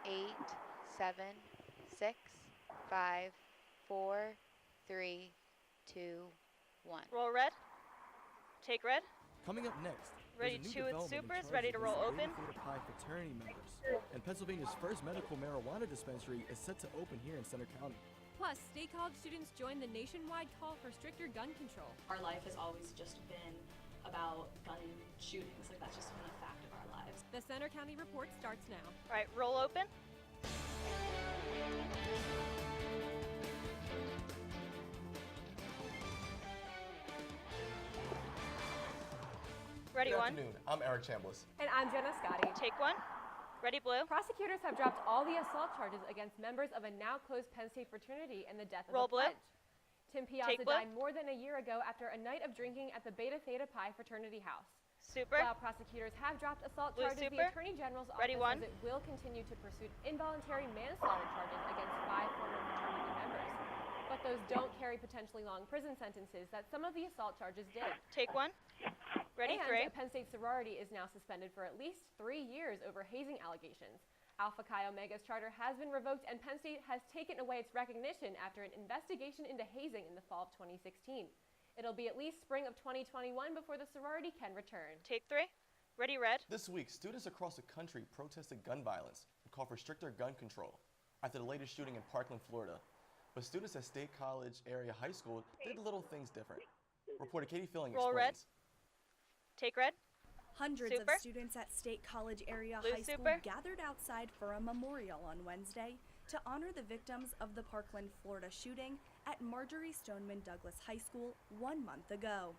8, 7, 6, 5, 4, 3, 2, 1. Roll red. Take red. Coming up next, Ready there's a new two with development in supers, charge ready to roll against open. Beta Theta Pi fraternity members. And Pennsylvania's first medical marijuana dispensary is set to open here in Center County. Plus, State College students joined the nationwide call for stricter gun control. Our life has always just been about gun shootings. Like, that's just been a fact of our lives. The Center County Report starts now. All right, roll open. Ready Good one. afternoon. I'm Eric Chambliss. And I'm Jenna Scotti. Take one. Ready blue. Prosecutors have dropped all the assault charges against members of a now closed Penn State fraternity in the death of Roll a blue. pledge. Tim Piazza Take blue. died more than a year ago after a night of drinking at the Beta Theta Pi fraternity house. Super. While prosecutors have dropped assault Blue charges, super. the Attorney General's Ready office one. says it will continue to pursue involuntary manslaughter charges against 5 former fraternity members. But those don't carry potentially long prison sentences that some of the assault charges did. Take one. Ready And three. a Penn State sorority is now suspended for at least 3 years over hazing allegations. Alpha Chi Omega's charter has been revoked, and Penn State has taken away its recognition after an investigation into hazing in the fall of 2016. It'll be at least spring of 2021 before the sorority can return. Take three. Ready red. This week, students across the country protested gun violence and called for stricter gun control after the latest shooting in Parkland, Florida. But students at State College Area High School did little things different. Reporter Katie Filling Roll red. explains. Take red. Hundreds Super. of students at State College Area Blue High School super. gathered outside for a memorial on Wednesday to honor the victims of the Parkland, Florida shooting at Marjorie Stoneman Douglas High School 1 month ago.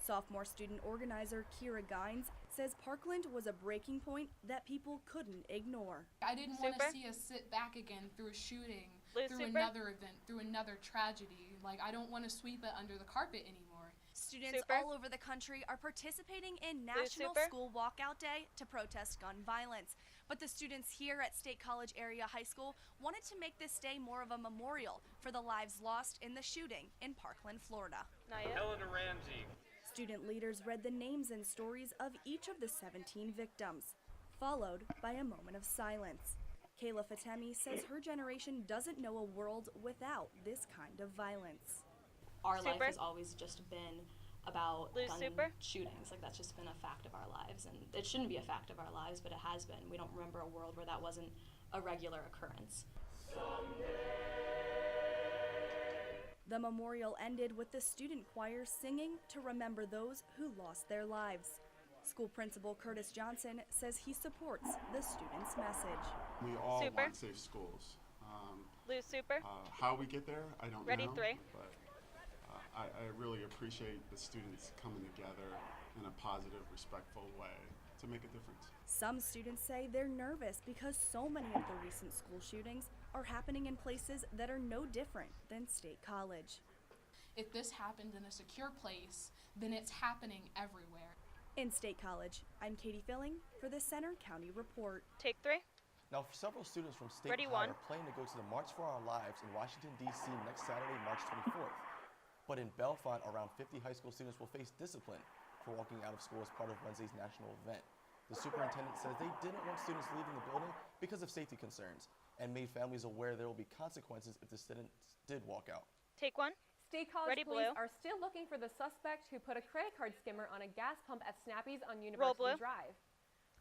Sophomore student organizer Kira Gines says Parkland was a breaking point that people couldn't ignore. I didn't want Super. to see us sit back again through a shooting, Blue through super. another event, through another tragedy. Like, I don't want to sweep it under the carpet anymore. Students Super. all over the country are participating in National super. School Walkout Day to protest gun violence. But the students here at State College Area High School wanted to make this day more of a memorial for the lives lost in the shooting in Parkland, Florida. Not yet. Eleanor Ramsey. Student leaders read the names and stories of each of the 17 victims, followed by a moment of silence. Kayla Fatemi says her generation doesn't know a world without this kind of violence. Our life Super. has always just been about Blue gun super. shootings. Like, that's just been a fact of our lives, and it shouldn't be a fact of our lives, but it has been. We don't remember a world where that wasn't a regular occurrence. The memorial ended with the student choir singing to remember those who lost their lives. School principal Curtis Johnson says he supports the students' message. We all Super. want safe schools. Blue super. How we get there, I don't Ready know. three. But I really appreciate the students coming together in a positive, respectful way to make a difference. Some students say they're nervous because so many of the recent school shootings are happening in places that are no different than State College. If this happened in a secure place, then it's happening everywhere. In State College, I'm Katie Filling for the Center County Report. Take three. Now, several students from State Ready High one. are planning to go to the March for Our Lives in Washington, D.C. next Saturday, March 24th. But in Bellefonte, around 50 high school students will face discipline for walking out of school as part of Wednesday's national event. The superintendent says they didn't want students leaving the building because of safety concerns and made families aware there will be consequences if the students did walk out. Take one. State College Ready, police blue. are still looking for the suspect who put a credit card skimmer on a gas pump at Snappy's on blue. University Drive.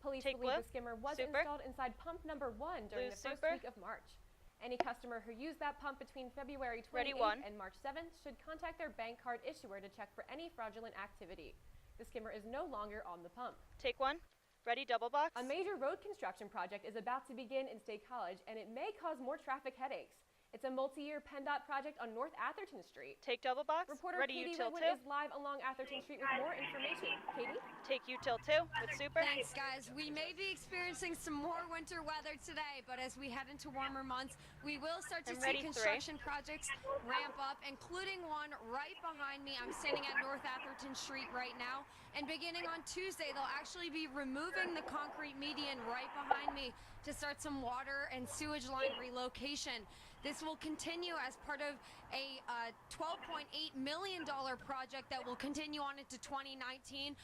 Police Take believe blue. the skimmer was Super. installed inside pump number 1 during Blue the first super. week of March. Any customer who used that pump between February Ready, 28th one. and March 7th should contact their bank card issuer to check for any fraudulent activity. The skimmer is no longer on the pump. Take one. Ready double box. A major road construction project is about to begin in State College, and it may cause more traffic headaches. It's a multi-year PennDOT project on North Atherton Street. Take double box. Reporter Ready Katie util Whitman two. is live along Atherton Street with more information. Katie? Take util two with super. Thanks, guys. We may be experiencing some more winter weather today, but as we head into warmer months, we will start to I'm see ready, construction projects ramp up, including one right behind me. I'm standing at North Atherton Street right now, and beginning on Tuesday, they'll actually be removing the concrete median right behind me to start some water and sewage line relocation. This will continue as part of a $12.8 million project that will continue on into 2019.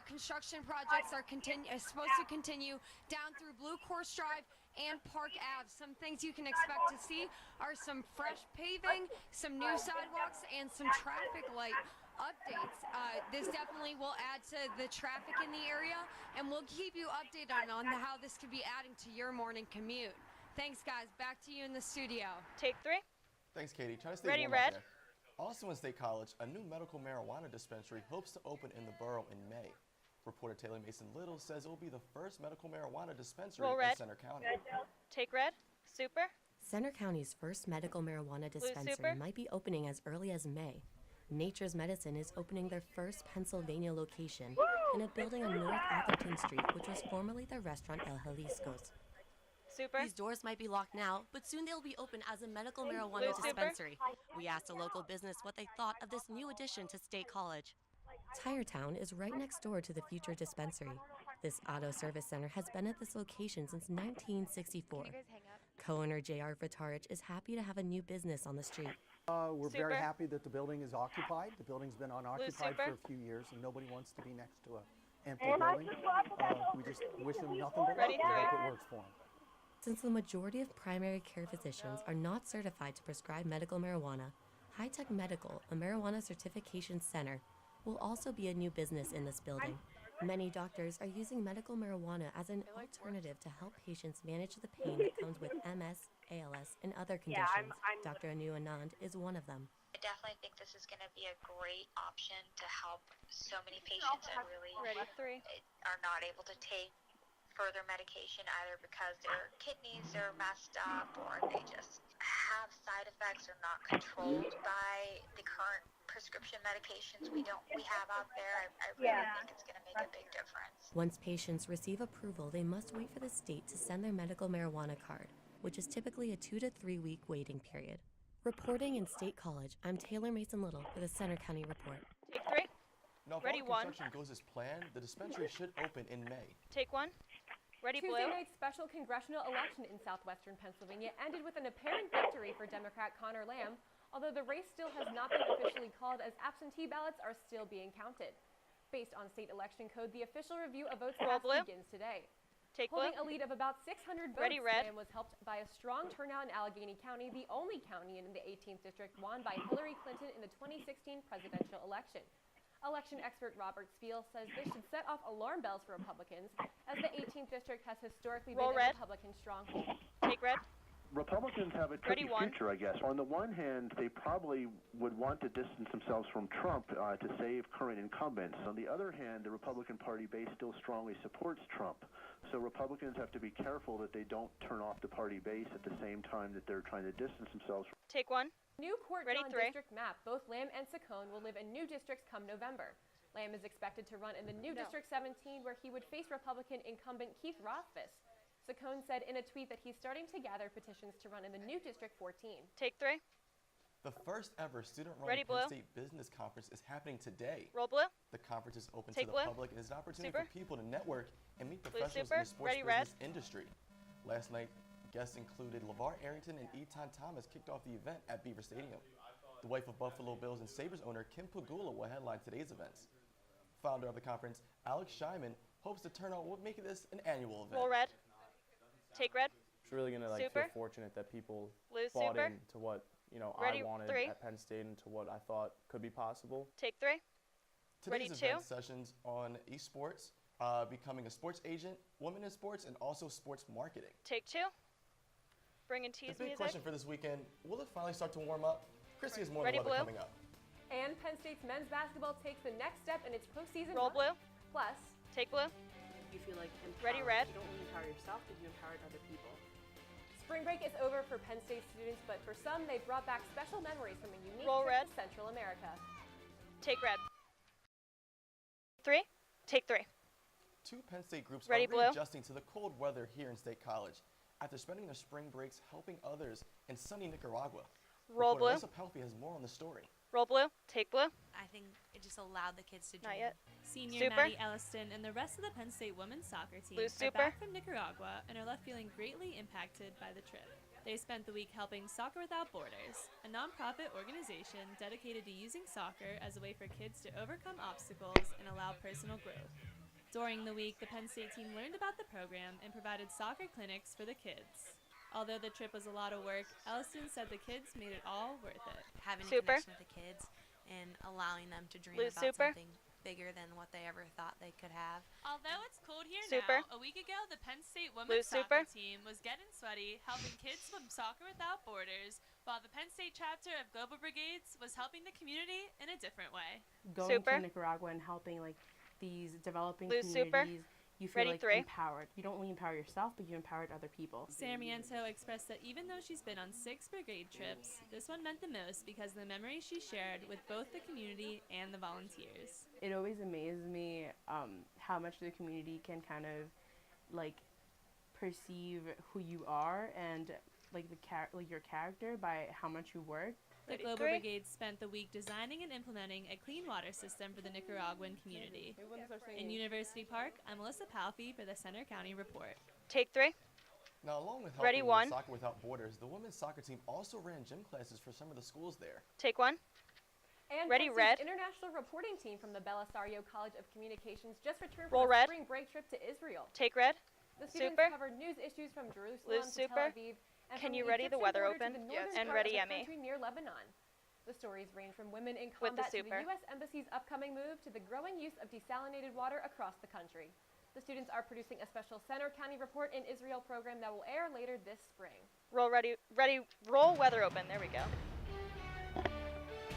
Construction projects are supposed to continue down through Blue Course Drive and Park Ave. Some things you can expect to see are some fresh paving, some new sidewalks, and some traffic light updates. This definitely will add to the traffic in the area, and we'll keep you updated on how this could be adding to your morning commute. Thanks, guys. Back to you in the studio. Take 3. Thanks, Katie. Try to stay Ready, warm out Red. there. Also in State College, a new medical marijuana dispensary hopes to open in the borough in May. Reporter Taylor Mason Little says it will be the first medical marijuana dispensary Roll in red. Center County. Take red. Super. Center County's first medical marijuana dispensary super. might be opening as early as May. Nature's Medicine is opening their first Pennsylvania location in a building on North Atherton Street, which was formerly the restaurant El Jalisco's. Super. These doors might be locked now, but soon they'll be open as a medical marijuana Blue super. dispensary. We asked a local business what they thought of this new addition to State College. Tyertown is right next door to the future dispensary. This auto service center has been at this location since 1964. You guys hang up? Co-owner J.R. Vitarich is happy to have a new business on the street. We're Super. very happy that the building is occupied. The building's been unoccupied super. for a few years, and nobody wants to be next to an empty building. We just wish them nothing but luck. Ready, We hope three. it works for them. Since the majority of primary care physicians are not certified to prescribe medical marijuana, High Tech Medical, a marijuana certification center, will also be a new business in this building. Many doctors are using medical marijuana as an alternative to help patients manage the pain that comes with MS, ALS, and other conditions. Dr. Anu Anand is one of them. I definitely think this is going to be a great option to help so many patients that really Ready, 3. are not able to take further medication either because their kidneys are messed up or they just have side effects or not controlled by the current prescription medications we have out there. I really think it's going to make a big difference. Once patients receive approval, they must wait for the state to send their medical marijuana card, which is typically a 2 to 3 week waiting period. Reporting in State College, I'm Taylor Mason Little for the Center County Report. Take 3. Now, if Ready, all one. construction goes as planned, the dispensary should open in May. Take 1. Ready, Tuesday blue. night's special congressional election in southwestern Pennsylvania ended with an apparent victory for Democrat Connor Lamb, although the race still has not been officially called as absentee ballots are still being counted. Based on state election code, the official review of votes Roll cast blue. begins today. Take blue. Holding a lead of about 600 votes, Ready, red. Lamb was helped by a strong turnout in Allegheny County, the only county in the 18th district won by Hillary Clinton in the 2016 presidential election. Election expert Robert Spiel says this should set off alarm bells for Republicans, as the 18th district has historically Roll been red. a Republican stronghold. Take red. Republicans have a Ready, tricky one. future, I guess. On the one hand, they probably would want to distance themselves from Trump to save current incumbents. On the other hand, the Republican Party base still strongly supports Trump. So Republicans have to be careful that they don't turn off the party base at the same time that they're trying to distance themselves. Take 1. New Court Ready, John 3. district map, both Lamb and Saccone will live in new districts come November. Lamb is expected to run in the new District 17, where he would face Republican incumbent Keith Rothfuss. Saccone said in a tweet that he's starting to gather petitions to run in the new District 14. Take 3. The first ever student-run Ready, Penn blue. State Business Conference is happening today. Roll blue. The conference is open Take to the blue. public and is an opportunity Super. for people to network and meet Blue professionals super. in the sports Ready, red. business industry. Last night, guests included LeVar Arrington and Eton Thomas kicked off the event at Beaver Stadium. The wife of Buffalo Bills and Sabres owner Kim Pagula will headline today's events. Founder of the conference, Alex Scheinman, hopes the turnout will make this an annual event. Roll red. Take red. It's really going to Super. feel fortunate that people Blue bought super. into what Ready, I wanted 3. at Penn State and to what I thought could be possible. Take 3. Today's Ready, event 2. sessions on esports, becoming a sports agent, women in sports, and also sports marketing. Take 2. Bring in The tease big music. question for this weekend, will it finally start to warm up? Chrissy has more Ready, of the weather blue. coming up. And Penn State's men's basketball takes the next step in its postseason Roll run. blue. Plus, Take blue. You feel like Ready, empowered. red. You don't only empower yourself, but you empowered other people. spring break is over for Penn State students, but for some, they brought back special memories from a unique Roll trip red. to Central America. Take red. 3. Take 3. Two Penn State groups Ready, are blue. readjusting to the cold weather here in State College after spending their spring breaks helping others in sunny Nicaragua. Roll Reporter blue. Alyssa Palfy has more on the story. Roll blue. Take blue. I think it just allowed the kids to Not dream. yet. Senior Super. Maddie Elliston and the rest of the Penn State women's soccer team Blue are super. back from Nicaragua and are left feeling greatly impacted by the trip. They spent the week helping Soccer Without Borders, a nonprofit organization dedicated to using soccer as a way for kids to overcome obstacles and allow personal growth. During the week, the Penn State team learned about the program and provided soccer clinics for the kids. Although the trip was a lot of work, Elliston said the kids made it all worth it. Having a Super. connection with the kids and allowing them to dream Blue about super. something bigger than what they ever thought they could have. Although it's cold here Super. now, a week ago the Penn State Blue women's super. soccer team was getting sweaty, helping kids swim Soccer Without Borders, while the Penn State chapter of Global Brigades was helping the community in a different way. Going Super. to Nicaragua and helping like these developing Blue super. communities, you feel Ready, like 3. empowered. You don't only empower yourself, but you empowered other people. Sarmiento expressed that even though she's been on 6 brigade trips, this one meant the most because of the memories she shared with both the community and the volunteers. It always amazes me how much the community can kind of like perceive who you are and like your character by how much you work. The Ready, Global 3. Brigade spent the week designing and implementing a clean water system for the Nicaraguan community. In University Park, I'm Melissa Palfy for the Center County Report. Take 3. Now, along with Ready, helping 1. with Soccer Without Borders, the women's soccer team also ran gym classes for some of the schools there. Take 1. And Ready, Penn State's red. international reporting team from the Belisario College of Communications just returned Roll from a red. spring break trip to Israel. Take red. The students Super. covered news issues from Jerusalem Blue to super. Tel Aviv and Can from you the ready the Egyptian weather border to open? the northern And part ready, of the Emmy. country near Lebanon. The stories range from women in With the combat to the super. U.S. Embassy's upcoming move to the growing use of desalinated water across the country. The students are producing a special Center County Report in Israel program that will air later this spring. Roll ready. Roll weather open. There we go.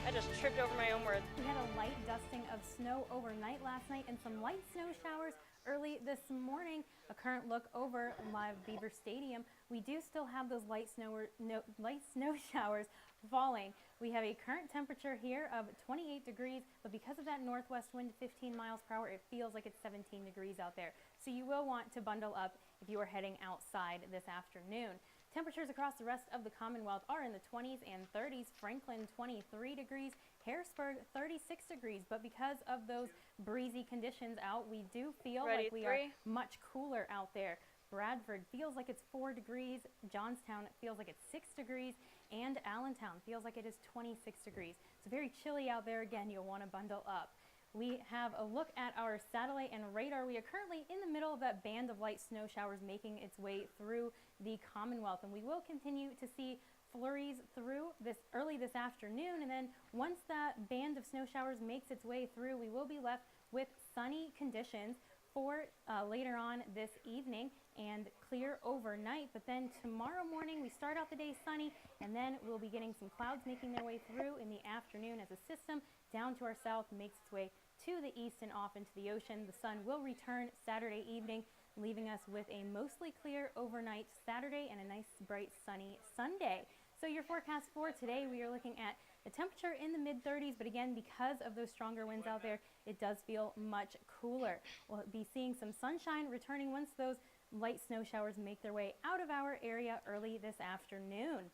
I just tripped over my own words. We had a light dusting of snow overnight last night and some light snow showers early this morning. A current look over Live Beaver Stadium. We do still have those light snow showers falling. We have a current temperature here of 28 degrees, but because of that northwest wind 15 miles per hour, it feels like it's 17 degrees out there. So you will want to bundle up if you are heading outside this afternoon. Temperatures across the rest of the Commonwealth are in the 20s and 30s. Franklin 23 degrees, Harrisburg 36 degrees, but because of those breezy conditions out, we do feel Ready, like we 3. are much cooler out there. Bradford feels like it's 4 degrees, Johnstown feels like it's 6 degrees, and Allentown feels like it is 26 degrees. It's very chilly out there. Again, you'll want to bundle up. We have a look at our satellite and radar. We are currently in the middle of that band of light snow showers making its way through the Commonwealth, and we will continue to see flurries through early this afternoon, and then once that band of snow showers makes its way through, we will be left with sunny conditions for later on this evening and clear overnight. But then tomorrow morning we start out the day sunny, and then we'll be getting some clouds making their way through in the afternoon as a system down to our south makes its way to the east and off into the ocean. The sun will return Saturday evening, leaving us with a mostly clear overnight Saturday and a nice bright sunny Sunday. So your forecast for today, we are looking at a temperature in the mid-30s, but again, because of those stronger winds out there, it does feel much cooler. We'll be seeing some sunshine returning once those light snow showers make their way out of our area early this afternoon.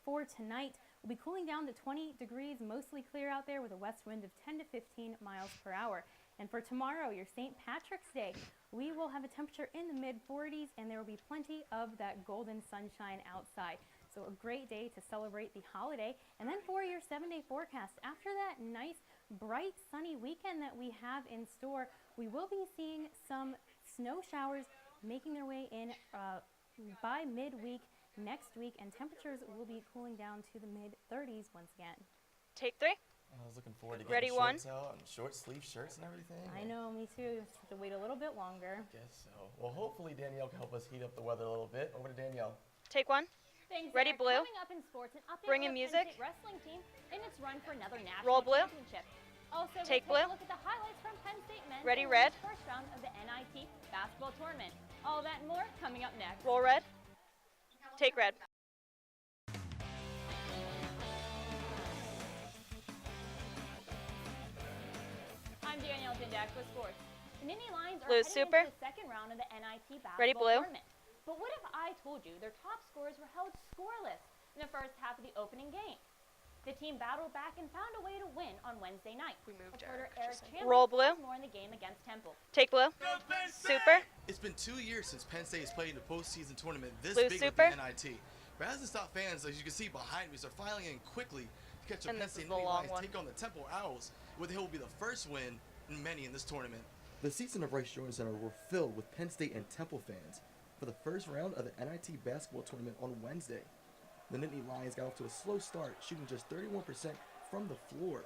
For tonight, we'll be cooling down to 20 degrees, mostly clear out there with a west wind of 10 to 15 miles per hour. And for tomorrow, your St. Patrick's Day, we will have a temperature in the mid-40s, and there will be plenty of that golden sunshine outside. So a great day to celebrate the holiday. And then for your 7-day forecast, after that nice, bright, sunny weekend that we have in store, we will be seeing some snow showers making their way in by midweek next week, and temperatures will be cooling down to the mid-30s once again. Take 3. I was looking forward to Ready, getting 1. shorts out and short sleeve shirts and everything. I know, me too. Just have to wait a little bit longer. Guess so. Well, hopefully Danielle can help us heat up the weather a little bit. Over to Danielle. Take 1. Thanks, Ready, Eric. blue. Coming up in sports, an update Bring on in the music. Penn State wrestling team in its run for another national Roll blue. championship. Also, Take we'll take blue. a look at the highlights from Penn State men's Ready, and red. women's first round of the NIT basketball tournament. All that and more coming up next. Roll red. Take red. I'm Danielle Dindak with sports. The Nittany Lions are Blue heading super. into the second round of the NIT basketball Ready, blue. tournament. But what if I told you their top scorers were held scoreless in the first half of the opening game? The team battled back and found a way to win on Wednesday night. Reporter Eric Chandler Roll blue. has more in the game against Temple. Take blue. Super. It's been 2 years since Penn State has played in a postseason tournament this Blue big super. with the NIT. But as the stop fans, as you can see behind me, are filing in quickly to catch the And Penn this State is the Nittany long Lions one. take on the Temple Owls, where they will be the first win in many in this tournament. The seats in the Rice Jordan Center were filled with Penn State and Temple fans for the first round of the NIT basketball tournament on Wednesday. The Nittany Lions got off to a slow start, shooting just 31% from the floor,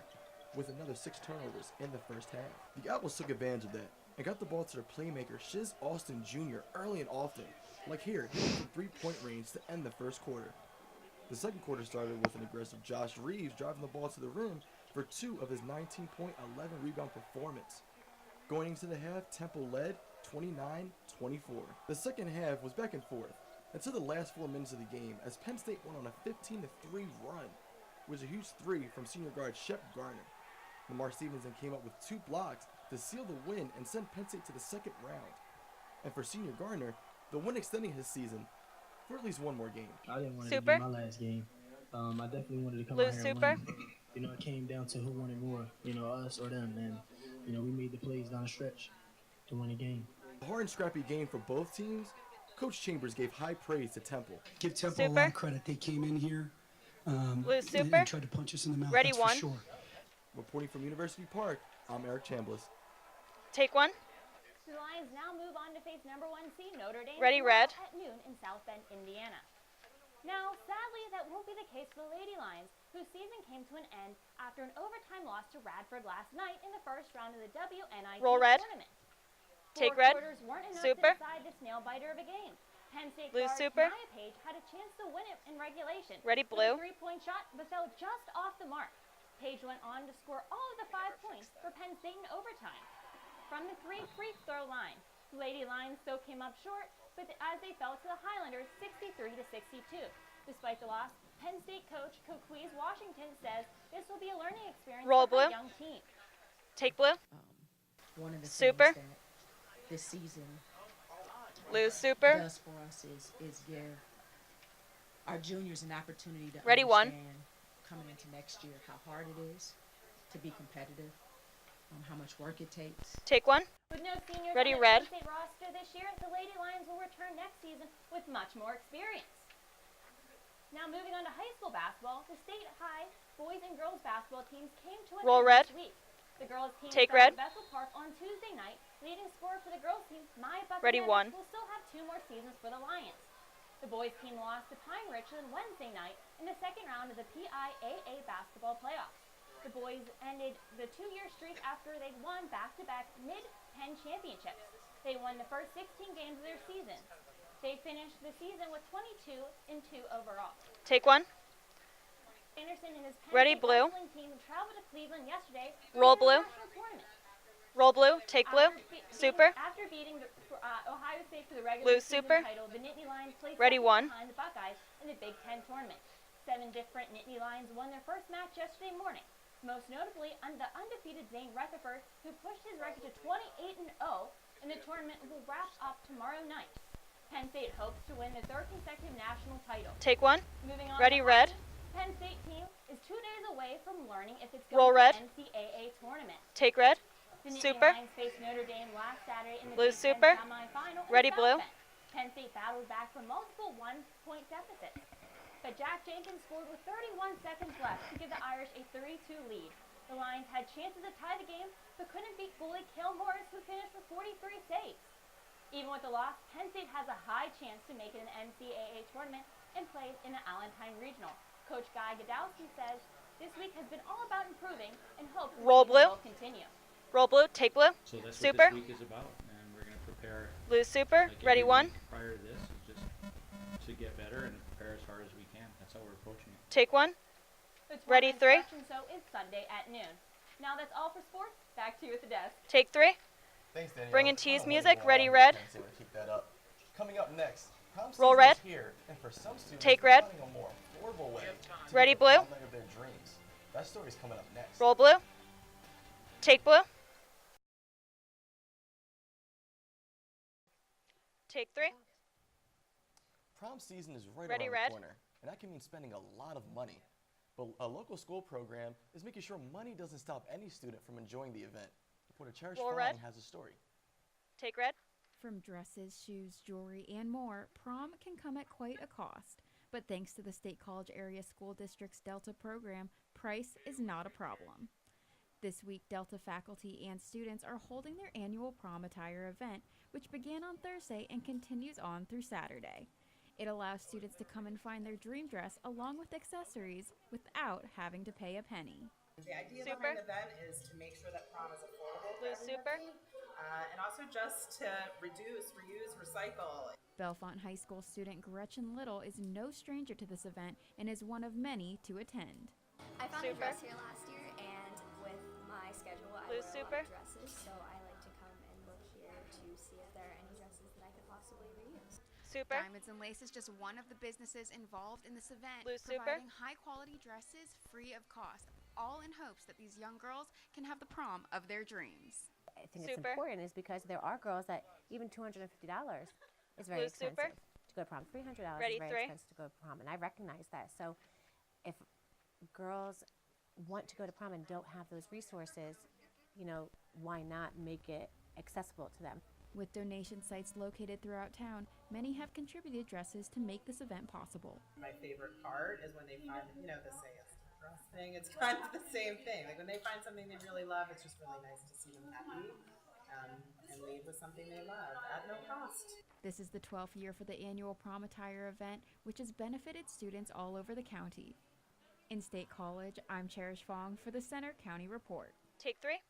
with another 6 turnovers in the first half. The Owls took advantage of that and got the ball to their playmaker Shiz Austin Jr. early and often, like here, hitting from three-point range to end the first quarter. The second quarter started with an aggressive Josh Reeves driving the ball to the rim for 2 of his 19-point, 11-rebound performance. Going into the half, Temple led 29-24. The second half was back and forth until the last 4 minutes of the game as Penn State went on a 15-3 run, with a huge 3 from senior guard Shep Garner. Lamar Stevenson came up with 2 blocks to seal the win and send Penn State to the second round. And for senior Garner, the win extending his season for at least one more game. I didn't want it to be my last game. I definitely wanted to come out here and win. You know, it came down to who wanted more, you know, us or them. And, you know, we made the plays down the stretch to win a game. A hard and scrappy game for both teams. Coach Chambers gave high praise to Temple. Give Temple a lot of credit. They came in here and tried to punch us in the mouth. Ready, that's one. For sure. Reporting from University Park, I'm Eric Chambliss. Take one. The Lions now move on to face number 1 seed Notre Dame Ready, red. at noon in South Bend, Indiana. Now, sadly, that won't be the case for the Lady Lions, whose season came to an end after an overtime loss to Radford last night in the first round of the WNIT Roll red. tournament. Take 4 red. quarters weren't enough Super. to decide this nail-biter of a game. Penn State Blue guard super. Maya Page had a chance to win it in regulation. Ready, with blue. a 3-point shot, but fell just off the mark. Page went on to score all of the 5 points for Penn State in overtime. From the 3 free throw line, the Lady Lions still came up short, but as they fell to the Highlanders 63-62. Despite the loss, Penn State coach Coquise Washington says this will be a learning experience Roll for blue. her young team. Take blue. One of the Super. things that this season Blue super. does for us is give our juniors an opportunity to Ready, one. understand coming into next year how hard it is to be competitive, how much work it takes. Take one. With no seniors Ready, on the red. Penn State roster this year, the Lady Lions will return next season with much more experience. Now moving on to high school basketball, the state high boys and girls basketball teams came to an Roll end red. this week. The girls team Take fell red. at Bethel Park on Tuesday night. Leading scorer for the girls team, Maya Ready, Buccaneers, one. will still have 2 more seasons for the Lions. The boys team lost to Pine Richland Wednesday night in the second round of the PIAA basketball playoffs. The boys ended the 2-year streak after they won back-to-back mid-10 championships. They won the first 16 games of their season. They finished the season with 22-2 overall. Take one. Anderson and his Penn Ready, State blue. wrestling team traveled to Cleveland yesterday for Roll the blue. national tournament. Roll blue. Take blue. After Super. After beating Ohio State for the regular Blue season super. title, the Nittany Lions placed Ready, second one. behind the Buckeyes in the Big Ten tournament. 7 different Nittany Lions won their first match yesterday morning. Most notably, the undefeated Zane Rutherford, who pushed his record to 28-0, and the tournament will wrap up tomorrow night. Penn State hopes to win the 3rd consecutive national title. Take one. Moving on Ready, to red. hockey, Penn State team is 2 days away from learning if it's Roll going red. to the NCAA tournament. Take red. The Nittany Super. Lions faced Notre Dame last Saturday in the Blue Big Ten super. semifinal in Ready, South blue. Bend. Penn State battled back from multiple 1-point deficits, but Jack Jenkins scored with 31 seconds left to give the Irish a 3-2 lead. The Lions had chances to tie the game, but couldn't beat goalie Cale Morris, who finished with 43 saves. Even with the loss, Penn State has a high chance to make it in the NCAA tournament and play in the Allentown Regional. Coach Guy Godowski says this week has been all about improving and hopes the Roll season blue. will continue. Roll blue. Take blue. So that's Super. what this week is about, and we're going to prepare. Blue super. Like Ready, every one. week prior to this is just to get better and prepare as hard as we can. That's how we're approaching it. Take one. The Ready, tournament three. selection show is Sunday at noon. Now that's all for sports. Back to you at the desk. Take 3. Thanks, Danielle. Bring in I tease don't know music. what Ready, you're red. Penn State would keep that up. Coming up next, prom Roll season red. is here, and for some students, Take they're red. finding a more affordable way to Ready, get the blue. prom night of their dreams. That story's coming up next. Roll blue. Take blue. Take 3. Prom season is right Ready, around red. the corner, and that can mean spending a lot of money. But a local school program is making sure money doesn't stop any student from enjoying the event. Reporter Cherish Roll Fine red. has a story. Take red. From dresses, shoes, jewelry, and more, prom can come at quite a cost. But thanks to the State College Area School District's Delta program, price is not a problem. This week, Delta faculty and students are holding their annual prom attire event, which began on Thursday and continues on through Saturday. It allows students to come and find their dream dress along with accessories without having to pay a penny. The idea behind the event is to make sure that prom is affordable for everybody, and also just to reduce, reuse, recycle. Bellefonte High School student Gretchen Little is no stranger to this event and is one of many to attend. I found a dress here last year, and with my schedule, I wear a lot of dresses, so I like to come and look here to see if there are any dresses that I could possibly reuse. Diamonds and Lace is just one of the businesses involved in this event, providing high-quality dresses free of cost, all in hopes that these young girls can have the prom of their dreams. I think it's important is because there are girls that even $250 is very expensive to go to prom. $300 is very expensive to go to prom, and I recognize that. So if girls want to go to prom and don't have those resources, you know, why not make it accessible to them? With donation sites located throughout town, many have contributed dresses to make this event possible. My favorite part is when they find, you know, the say it's a dress thing. It's kind of the same thing. Like when they find something they really love, it's just really nice to see them happy and leave with something they love at no cost. This is the 12th year for the annual prom attire event, which has benefited students all over the county. In State College, I'm Cherish Fong for the Center County Report. Take 3.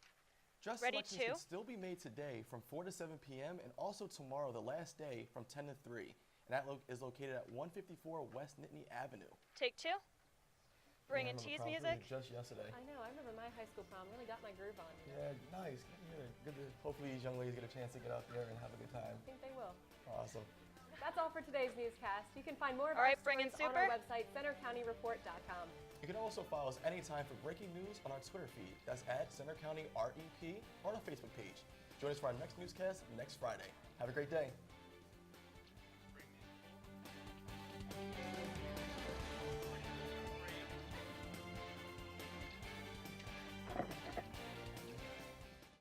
Dress selections can still be made today from 4 to 7 p.m. and also tomorrow, the last day, from 10 to 3. And that is located at 154 West Nittany Avenue. Take 2. Bringing tease music. Just yesterday. I know. I remember my high school prom. Really got my groove on. Yeah, nice. Good to, hopefully these young ladies get a chance to get out there and have a good time. I think they will. Awesome. That's all for today's newscast. You can find more of our stories on our website, centercountyreport.com. You can also follow us anytime for breaking news on our Twitter feed. That's at Center County REP or on our Facebook page. Join us for our next newscast next Friday. Have a great day.